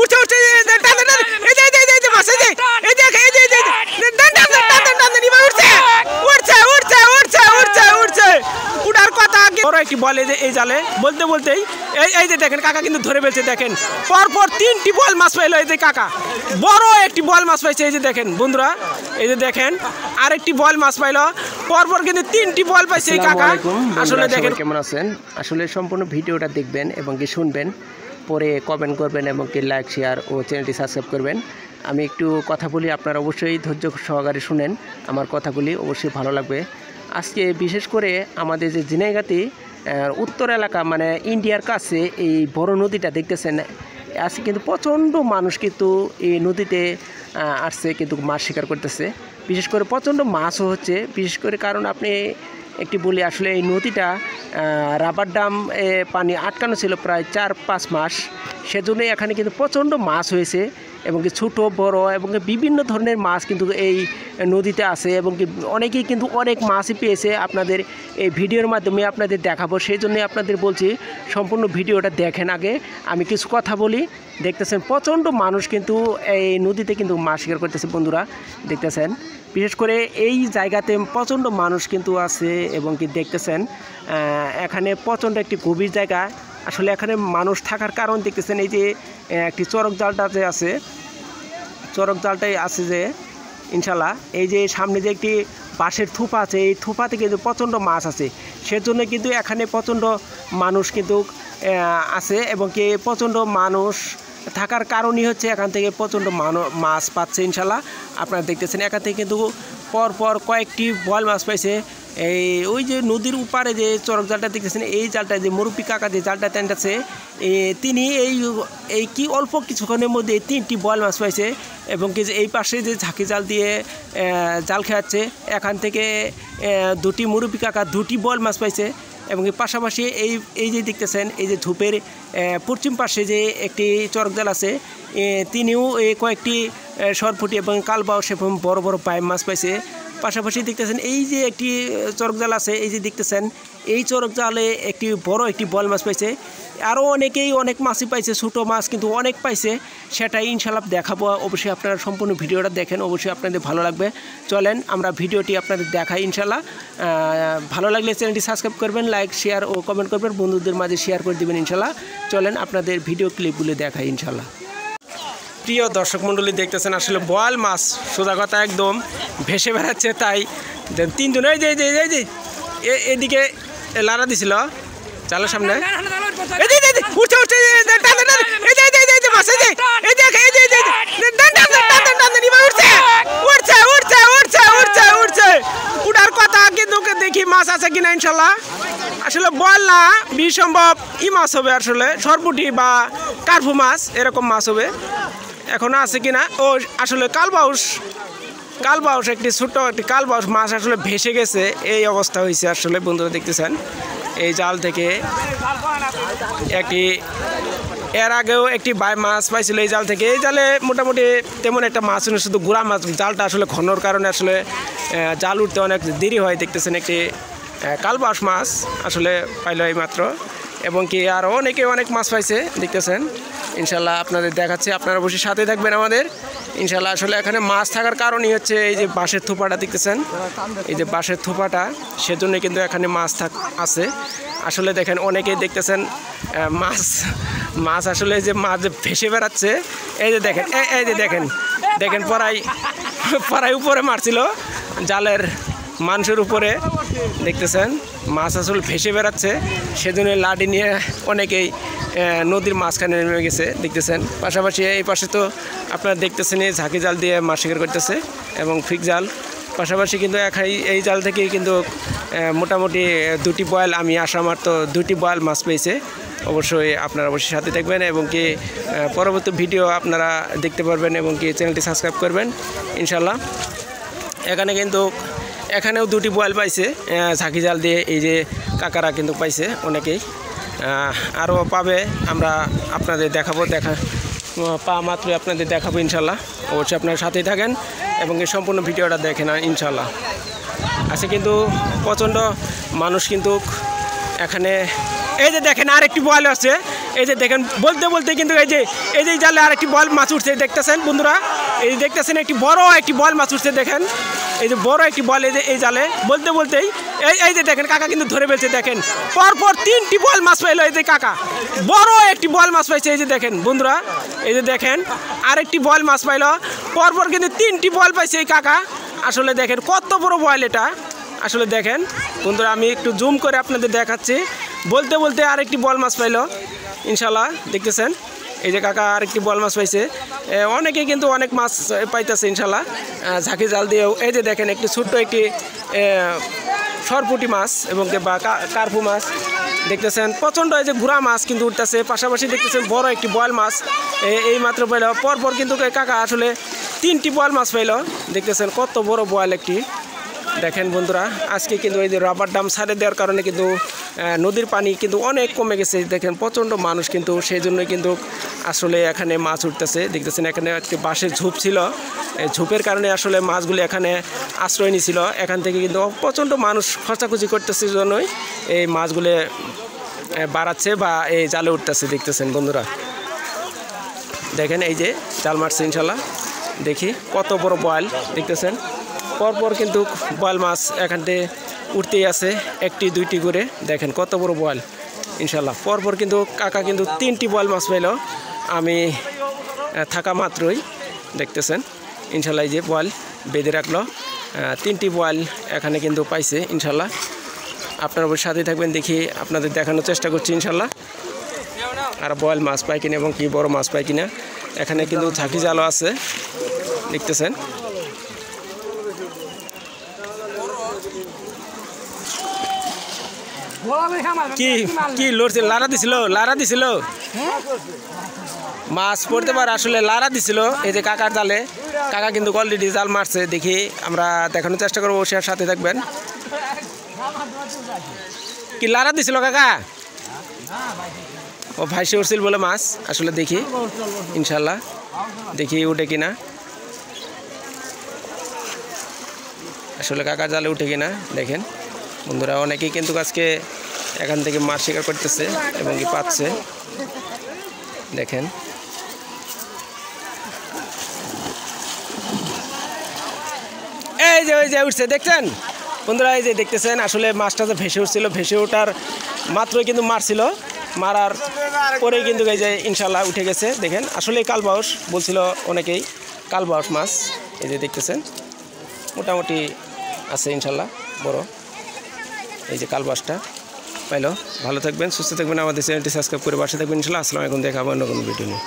উঠছে উঠছে এই যে মাছ এই উঠছে উঠার কথা বড় একটি বল এই জালে বলতে বলতেই এই যে দেখেন কাকা কিন্তু ধরে ফেলছে। দেখেন পরপর 3টি বল মাছ পাইলো এই যে কাকা, বড় একটি বল মাছ পাইছে। এই যে দেখেন বন্ধুরা, এই যে দেখেন আরেকটি বল মাছ পাইলো, পরপর কিন্তু 3টি বল পাইছে এই কাকা। আসলে দেখেন কেমন আছেন, আসলে সম্পূর্ণ ভিডিওটা দেখবেন এবং কি শুনবেন, পরে কমেন্ট করবেন এবং কি লাইক শেয়ার ও চ্যানেলটি সাবস্ক্রাইব করবেন। আমি একটু কথা বলি, আপনারা অবশ্যই ধৈর্য সহকারে শুনেন, আমার কথাগুলি অবশ্যই ভালো লাগবে। আজকে বিশেষ করে আমাদের যে ঝিনাইগাতি উত্তর এলাকা মানে ইন্ডিয়ার কাছে এই বড় নদীটা দেখতেছেন, আজকে কিন্তু প্রচণ্ড মানুষ কিন্তু এই নদীতে আসছে, কিন্তু মাছ শিকার করতেছে। বিশেষ করে প্রচণ্ড মাছও হচ্ছে, বিশেষ করে কারণ আপনি একটি বলি, আসলে এই নদীটা রাবার ডাম পানি আটকানো ছিল প্রায় 4-5 মাস, সেজন্যই এখানে কিন্তু প্রচণ্ড মাছ হয়েছে এবং কি ছোটো বড় এবং বিভিন্ন ধরনের মাছ কিন্তু এই নদীতে আছে এবং কি অনেকেই কিন্তু অনেক মাছই পেয়েছে। আপনাদের এই ভিডিওর মাধ্যমে আপনাদের দেখাবো, সেই জন্যই আপনাদের বলছি সম্পূর্ণ ভিডিওটা দেখেন। আগে আমি কিছু কথা বলি। দেখতেছেন প্রচণ্ড মানুষ কিন্তু এই নদীতে কিন্তু মাছ শিকার করতেছে বন্ধুরা, দেখতেছেন। বিশেষ করে এই জায়গাতে প্রচণ্ড মানুষ কিন্তু আছে এবং কি দেখতেছেন এখানে প্রচণ্ড একটি গভীর জায়গা। আসলে এখানে মানুষ থাকার কারণ দেখতেছেন, এই যে একটি চরক জালটা যে আছে, চরক জালটাই আছে যে ইনশাল্লাহ, এই যে সামনে যে একটি বাঁশের থোপা আছে, এই থোপাতে কিন্তু প্রচণ্ড মাছ আছে, সেজন্য কিন্তু এখানে প্রচণ্ড মানুষ কিন্তু আছে এবং কি প্রচণ্ড মানুষ থাকার কারণই হচ্ছে এখান থেকে প্রচণ্ড মাছ পাচ্ছে ইনশাল্লাহ। আপনারা দেখতেছেন এখান থেকে কিন্তু পরপর কয়েকটি বল মাছ পাইছে। এই ওই যে নদীর উপারে যে চরক জালটা দেখতেছেন, এই জালটা যে মুরব্বী কাকা যে জালটা টানতেছে, তিনি এই কি অল্প কিছুক্ষণের মধ্যে 3টি বল মাছ পাইছে এবং কি এই পাশে যে ঝাঁকি জাল দিয়ে জাল খেয়াচ্ছে, এখান থেকে 2টি মুরব্বী কাকা 2টি বল মাছ পাইছে এবং পাশাপাশি এই যে দেখতেছেন, এই যে ধূপের পশ্চিম পাশে যে একটি চরক জাল আছে, তিনিও কয়েকটি সরপুটি এবং কালবাউস এবং বড় বড় পাইপ মাছ পাইছে। পাশাপাশি দেখতেছেন এই যে একটি চরক জাল আছে, এই যে দেখতেছেন এই চরক জালে একটি বড় একটি বল মাছ পাইছে। আরও অনেকেই অনেক মাছই পাইছে, ছোটো মাছ কিন্তু অনেক পাইছে, সেটাই ইনশাল্লাহ দেখাবো। অবশ্যই আপনারা সম্পূর্ণ ভিডিওটা দেখেন, অবশ্যই আপনাদের ভালো লাগবে। চলেন আমরা ভিডিওটি আপনাদের দেখাই ইনশাল্লাহ। ভালো লাগলে চ্যানেলটি সাবস্ক্রাইব করবেন, লাইক শেয়ার ও কমেন্ট করবেন, বন্ধুদের মাঝে শেয়ার করে দেবেন ইনশাল্লাহ। চলেন আপনাদের ভিডিও ক্লিপগুলো দেখাই ইনশাল্লাহ। প্রিয় দর্শক মণ্ডলী দেখতেছেন আসলে বোয়াল মাছ সোজা কথা একদম ভেসে বেড়াচ্ছে, তাই 3জন এই যে এদিকে লাড়া দিছিল চালের সামনে, উঠছে উঠছে উঠার কথা, কিন্তু দেখি মাছ আছে কিনা ইনশাল্লাহ। আসলে বল না বিসম্ভব ই মাছ হবে, আসলে সরপুটি বা কার্পু মাছ এরকম মাছ হবে, এখনো আছে কিনা। ও আসলে কালবাউস একটি ছোট একটি কালবাউস মাছ আসলে ভেসে গেছে, এই অবস্থা হয়েছে আসলে বন্ধুরা দেখতেছেন। এই জাল থেকে একটি এর আগেও একটি বাই মাছ পাইছিল এই জাল থেকে। এই জালে মোটামুটি তেমন একটা মাছ ছিল, শুধু গুড়া মাছ। জালটা আসলে ঘনর কারণে আসলে জাল উঠতে অনেক দেরি হয়। দেখতেছেন একটি কালবাউস মাছ আসলে পাইল এই মাত্র এবং কি আরও অনেক মাছ পাইছে দেখতেছেন ইনশাল্লাহ। আপনাদের দেখাচ্ছে, আপনারা অবশ্যই সাথে থাকবেন আমাদের ইনশাল্লাহ। আসলে এখানে মাছ থাকার কারণই হচ্ছে এই যে বাঁশের থোপাটা দেখতেছেন, এই যে বাঁশের থোপাটা, সেজন্য কিন্তু এখানে মাছ আছে। আসলে দেখেন অনেকেই দেখতেছেন মাছ আসলে যে মাছ ভেসে বেড়াচ্ছে, এই যে দেখেন এই যে দেখেন পরাই উপরে মারছিল জালের মানুষের উপরে, দেখতেছেন মাছ আসলে ভেসে বেড়াচ্ছে, সেজন্য লাঠি নিয়ে অনেকেই নদীর মাঝখানে নেমে গেছে দেখতেছেন। পাশাপাশি এই পাশে তো আপনারা দেখতেছেন এই ঝাঁকি জাল দিয়ে মাছ শিকার করতেছে এবং ফিক জাল। পাশাপাশি কিন্তু এই জাল থেকেই কিন্তু মোটামুটি 2টি বয়েল, আমি আসা আমার তো 2টি বয়েল মাছ পেয়েছে। অবশ্যই আপনারা অবশ্যই সাথে থাকবেন এবং কি পরবর্তী ভিডিও আপনারা দেখতে পারবেন এবং কি চ্যানেলটি সাবস্ক্রাইব করবেন ইনশাল্লাহ। এখানেও 2টি বয়েল পাইছে ঝাঁকি জাল দিয়ে, এই যে কাকারা কিন্তু পাইছে অনেকেই, আরও পাবে। আমরা আপনাদের দেখাবো, পা মাত্র আপনাদের দেখাবো ইনশাল্লাহ। অবশ্যই আপনারা সাথেই থাকেন এবং এই সম্পূর্ণ ভিডিওটা দেখেন ইনশাল্লাহ। আচ্ছা, কিন্তু প্রচণ্ড মানুষ কিন্তু এখানে, এই যে দেখেন আরেকটি বয়েল আছে, এই যে দেখেন বলতে বলতে কিন্তু এই যে জালে আরেকটি বল মাছ উঠছে দেখতেছেন বন্ধুরা, এই দেখতেছেন একটি বড় একটি বল মাছ উঠছে দেখেন, এই যে বড় একটি বল এই জালে বলতে বলতেই এই যে দেখেন কাকা কিন্তু ধরে ফেলছে দেখেন, পরপর 3টি বল মাছ পাইলো এই যে কাকা, বড় একটি বল মাছ পাইছে এই যে দেখেন বন্ধুরা, এই যে দেখেন আরেকটি বল মাছ পাইলো, পরপর কিন্তু 3টি বল পাইছে এই কাকা। আসলে দেখেন কত বড় বল এটা, আসলে দেখেন বন্ধুরা আমি একটু জুম করে আপনাদের দেখাচ্ছি, বলতে বলতে আরেকটি বল মাছ পাইলো ইনশাল্লাহ দেখতেছেন, এই যে কাকা আরেকটি বল মাছ পাইছে। অনেকে কিন্তু অনেক মাছ পাইতেছে ইনশাল্লাহ ঝাঁকি জাল দিয়েও। এই যে দেখেন একটি ছোট্ট একটি সরপুটি মাছ এবং বা কার্পু মাছ দেখতেছেন, প্রচণ্ড এই যে ঘোড়া মাছ কিন্তু উঠতেছে, পাশাপাশি দেখতেছেন বড় একটি বল মাছ এই মাত্র পাইল, পরপর কিন্তু কাকা আসলে 3টি বল মাছ পাইল দেখতেছেন, কত বড় বল একটি। দেখেন বন্ধুরা আজকে কিন্তু এই যে রাবার ডাম ছাড়ে দেওয়ার কারণে কিন্তু নদীর পানি কিন্তু অনেক কমে গেছে, দেখেন প্রচণ্ড মানুষ কিন্তু সেই জন্যই কিন্তু আসলে এখানে মাছ উঠতেছে দেখতেছেন। এখানে একটি বাঁশের ঝোপ ছিল, এই ঝোপের কারণে আসলে মাছগুলি এখানে আশ্রয় নিয়েছিল, এখান থেকে কিন্তু প্রচণ্ড মানুষ খরচাখুচি করতেছে জন্যই এই মাছগুলি বাড়াচ্ছে বা এই জালে উঠতেছে দেখতেছেন বন্ধুরা। দেখেন এই যে জাল মারছে ইনশাল্লাহ, দেখি কত বড় বয়াল দেখতেছেন, পরপর কিন্তু বয়াল মাছ এখান থেকে উঠতেই আছে, 1টি 2টি করে দেখেন কত বড় বয়াল ইনশাল্লাহ। পরপর কিন্তু কাকা কিন্তু 3টি বয়াল মাছ পাইল আমি থাকা মাত্রই দেখতেছেন ইনশাল্লাহ, এই যে বয়াল বেঁধে রাখলো, 3টি বয়াল এখানে কিন্তু পাইছে ইনশাল্লাহ। আপনারা অবশ্যই সাথে থাকবেন, দেখি আপনাদের দেখানোর চেষ্টা করছি ইনশাল্লাহ আর বয়াল মাছ পাই কিনা এবং কি বড় মাছ পাই কিনা। এখানে কিন্তু ঝাঁকি জালও আছে দেখতেছেন। কি কি লড়ছে, লারা দিছিল মাছ পড়তে পারে আসলে, লারা দিছিল এই যে কাকার জালে, কাকা কিন্তু অলরেডি জাল মারছে, দেখি আমরা দেখানোর চেষ্টা করবো, সে সাথে থাকবেন। কি লারা দিছিল কাকা? ও ভাইসে উঠছিল বলে মাছ, আসলে দেখি ইনশাল্লাহ দেখি উঠে কিনা, আসলে কাকার জালে উঠে কিনা দেখেন বন্ধুরা। অনেকেই কিন্তু আজকে এখান থেকে মাছ শিকার করতেছে এবং কি পাচ্ছে দেখেন। এই যে ওই যে উঠছে দেখছেন বন্ধুরা, এই যে দেখতেছেন আসলে মাছটা যে ভেসে উঠছিল, ভেসে ওঠার মাত্রই কিন্তু মারছিল, মারার পরেই কিন্তু এই যে ইনশাল্লাহ উঠে গেছে দেখেন। আসলে কালবাউস বলছিল অনেকেই, কালবাউস মাছ এই যে দেখতেছেন মোটামুটি আছে ইনশাল্লাহ বড়, এই যে কালবাউসটা পাইলো। ভালো থাকবেন, সুস্থ থাকবেন, আমাদের চ্যানেলটি সাবস্ক্রাইব করে পাশে থাকবেন ইনশাল্লাহ। আসসালামু আলাইকুম, দেখা হবে অন্য কোনো ভিডিও নিয়ে।